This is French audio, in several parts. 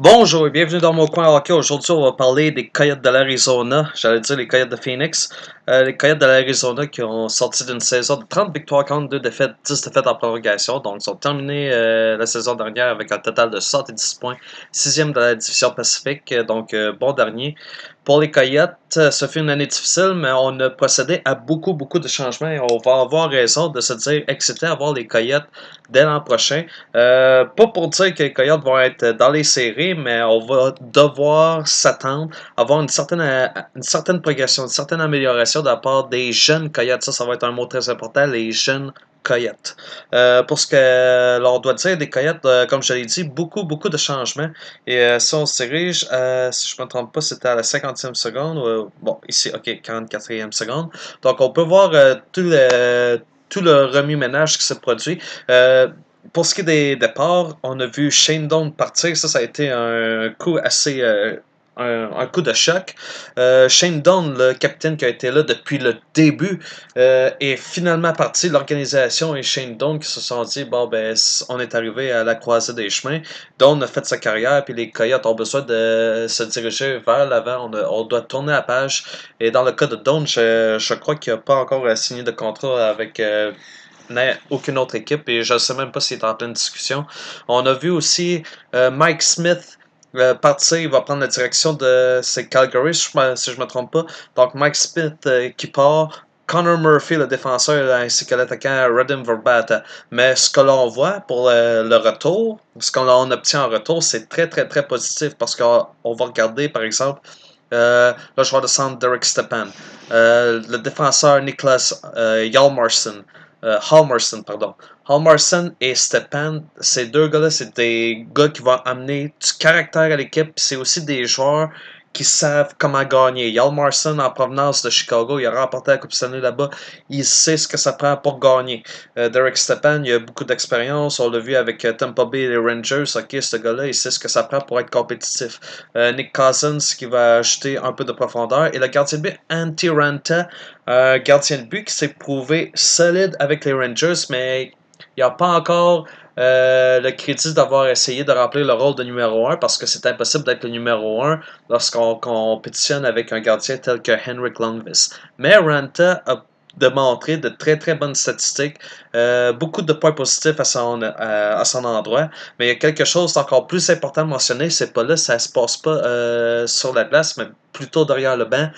Bonjour et bienvenue dans mon coin hockey. Aujourd'hui, on va parler des Coyotes de l'Arizona. J'allais dire les Coyotes de Phoenix. Les Coyotes de l'Arizona qui ont sorti d'une saison de 30 victoires contre 2 défaites, 10 défaites en prolongation. Donc, ils ont terminé la saison dernière avec un total de 70 points, sixième de la division Pacifique. Donc, bon dernier. Pour les Coyotes, ce fut une année difficile, mais on a procédé à beaucoup de changements et on va avoir raison de se dire excité à voir les Coyotes dès l'an prochain. Pas pour dire que les Coyotes vont être dans les séries, mais on va devoir s'attendre à avoir une certaine progression, une certaine amélioration de la part des jeunes Coyotes. Ça va être un mot très important, les jeunes Coyotes. Pour ce que l'on doit dire des Coyotes, comme je l'ai dit, beaucoup de changements. Et si on se dirige, si je ne me trompe pas, c'était à la 50e seconde. Bon, ici, OK, 44e seconde. Donc, on peut voir tout le remue-ménage qui s'est produit. Pour ce qui est des départs, on a vu Shane Doan partir. Ça a été un coup assez. Un coup de choc. Shane Doan, le capitaine qui a été là depuis le début, est finalement parti. L'organisation et Shane Doan qui se sont dit bon, ben, on est arrivé à la croisée des chemins. Doan a fait sa carrière, puis les Coyotes ont besoin de se diriger vers l'avant. On doit tourner la page. Et dans le cas de Doan, je crois qu'il n'a pas encore signé de contrat avec aucune autre équipe et je ne sais même pas s'il est en pleine discussion. On a vu aussi Mike Smith partir, il va prendre la direction de Calgary, si je ne me trompe pas. Donc Mike Smith qui part, Connor Murphy, le défenseur, ainsi que l'attaquant Radim Verbata. Mais ce que l'on voit pour le retour, ce qu'on obtient en retour, c'est très positif parce qu'on va regarder, par exemple, le joueur de centre Derek Stepan, le défenseur Niklas Hjalmarsson, Hjalmarsson, pardon. Hjalmarsson et Stepan, ces deux gars-là, c'est des gars qui vont amener du caractère à l'équipe. C'est aussi des joueurs qui savent comment gagner. Hjalmarsson, en provenance de Chicago, il a remporté la Coupe Stanley là-bas. Il sait ce que ça prend pour gagner. Derek Stepan, il a beaucoup d'expérience. On l'a vu avec Tampa Bay et les Rangers. Ok, ce gars-là, il sait ce que ça prend pour être compétitif. Nick Cousins, qui va ajouter un peu de profondeur. Et le gardien de but, Antti Ranta, un gardien de but qui s'est prouvé solide avec les Rangers, mais il n'y a pas encore le crédit d'avoir essayé de remplir le rôle de numéro 1 parce que c'est impossible d'être le numéro 1 lorsqu'on compétitionne avec un gardien tel que Henrik Lundqvist. Mais Ranta a démontré de très bonnes statistiques, beaucoup de points positifs à son endroit, mais il y a quelque chose d'encore plus important à mentionner, c'est pas là, ça se passe pas sur la glace, mais plutôt derrière le banc.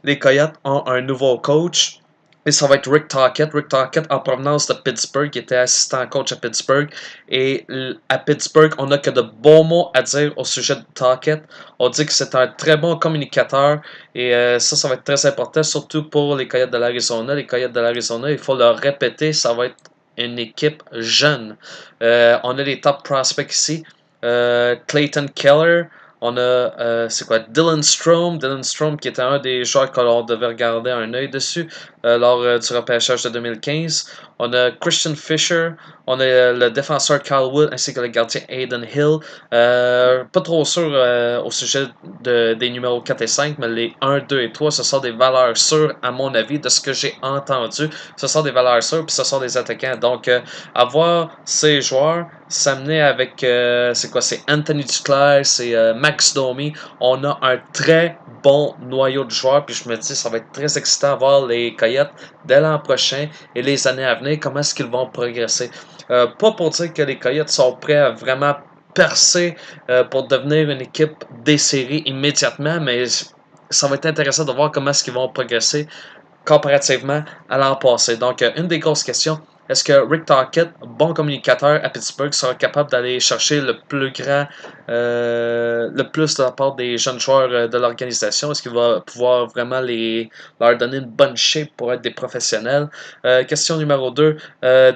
Les Coyotes ont un nouveau coach. Et ça va être Rick Tocchet. Rick Tocchet en provenance de Pittsburgh, qui était assistant coach à Pittsburgh. Et à Pittsburgh, on n'a que de bons mots à dire au sujet de Tocchet. On dit que c'est un très bon communicateur. Et ça va être très important, surtout pour les Coyotes de l'Arizona. Les Coyotes de l'Arizona, il faut le répéter, ça va être une équipe jeune. On a les top prospects ici. Clayton Keller, on a, c'est quoi, Dylan Strome qui était un des joueurs que l'on devait regarder un œil dessus lors du repêchage de 2015. On a Christian Fisher, on a le défenseur Kyle Wood ainsi que le gardien Aiden Hill. Pas trop sûr au sujet des numéros 4 et 5, mais les 1, 2 et 3, ce sont des valeurs sûres à mon avis de ce que j'ai entendu. Ce sont des valeurs sûres, puis ce sont des attaquants. Donc, avoir ces joueurs s'amener avec, c'est Anthony Duclair, c'est Max Domi. On a un très bon noyau de joueurs, puis je me dis, ça va être très excitant à voir les Coyotes dès l'an prochain et les années à venir, comment est-ce qu'ils vont progresser. Pas pour dire que les Coyotes sont prêts à vraiment percer pour devenir une équipe des séries immédiatement, mais ça va être intéressant de voir comment est-ce qu'ils vont progresser comparativement à l'an passé. Donc, une des grosses questions, est-ce que Rick Tocchet, bon communicateur à Pittsburgh, sera capable d'aller chercher le plus de la part des jeunes joueurs de l'organisation? Est-ce qu'il va pouvoir vraiment leur donner une bonne shape pour être des professionnels? Question numéro 2,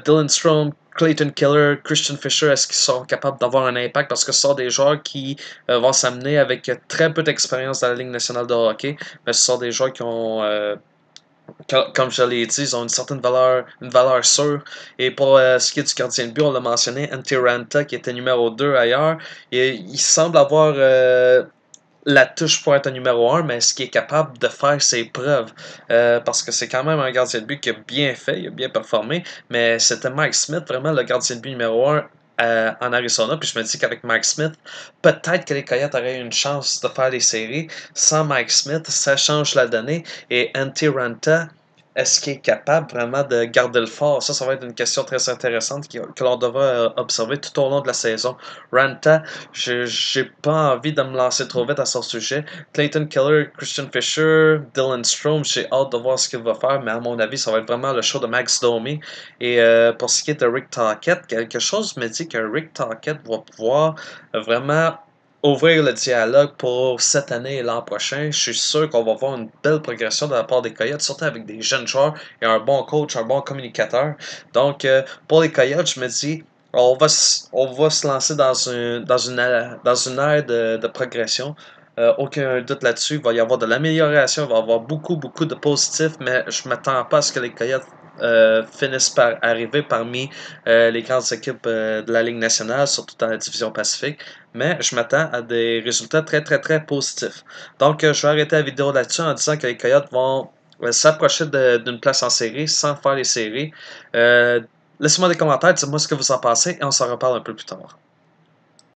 Dylan Strome, Clayton Keller, Christian Fisher, est-ce qu'ils sont capables d'avoir un impact? Parce que ce sont des joueurs qui vont s'amener avec très peu d'expérience dans la Ligue nationale de hockey, mais ce sont des joueurs qui ont comme je l'ai dit, ils ont une valeur sûre. Et pour ce qui est du gardien de but, on l'a mentionné, Antti Ranta, qui était numéro 2 ailleurs. Et il semble avoir la touche pour être un numéro 1, mais est-ce qu'il est capable de faire ses preuves? Parce que c'est quand même un gardien de but qui a bien fait, il a bien performé. Mais c'était Mike Smith, vraiment le gardien de but numéro 1 en Arizona. Puis je me dis qu'avec Mike Smith, peut-être que les Coyotes auraient une chance de faire les séries. Sans Mike Smith, ça change la donnée. Et Antti Ranta, est-ce qu'il est capable vraiment de garder le fort? Ça va être une question très intéressante que l'on devra observer tout au long de la saison. Ranta, j'ai pas envie de me lancer trop vite à son sujet. Clayton Keller, Christian Fisher, Dylan Strome, j'ai hâte de voir ce qu'il va faire, mais à mon avis, ça va être vraiment le show de Max Domi. Et pour ce qui est de Rick Tocchet, quelque chose me dit que Rick Tocchet va pouvoir vraiment ouvrir le dialogue pour cette année et l'an prochain. Je suis sûr qu'on va voir une belle progression de la part des Coyotes, surtout avec des jeunes joueurs et un bon coach, un bon communicateur. Donc, pour les Coyotes, je me dis, on va se lancer dans une ère de progression. Aucun doute là-dessus. Il va y avoir de l'amélioration, il va y avoir beaucoup de positifs, mais je ne m'attends pas à ce que les Coyotes finissent par arriver parmi les grandes équipes de la Ligue nationale, surtout dans la division Pacifique. Mais je m'attends à des résultats très positifs. Donc, je vais arrêter la vidéo là-dessus en disant que les Coyotes vont s'approcher d'une place en série sans faire les séries. Laissez-moi des commentaires, dites-moi ce que vous en pensez et on s'en reparle un peu plus tard.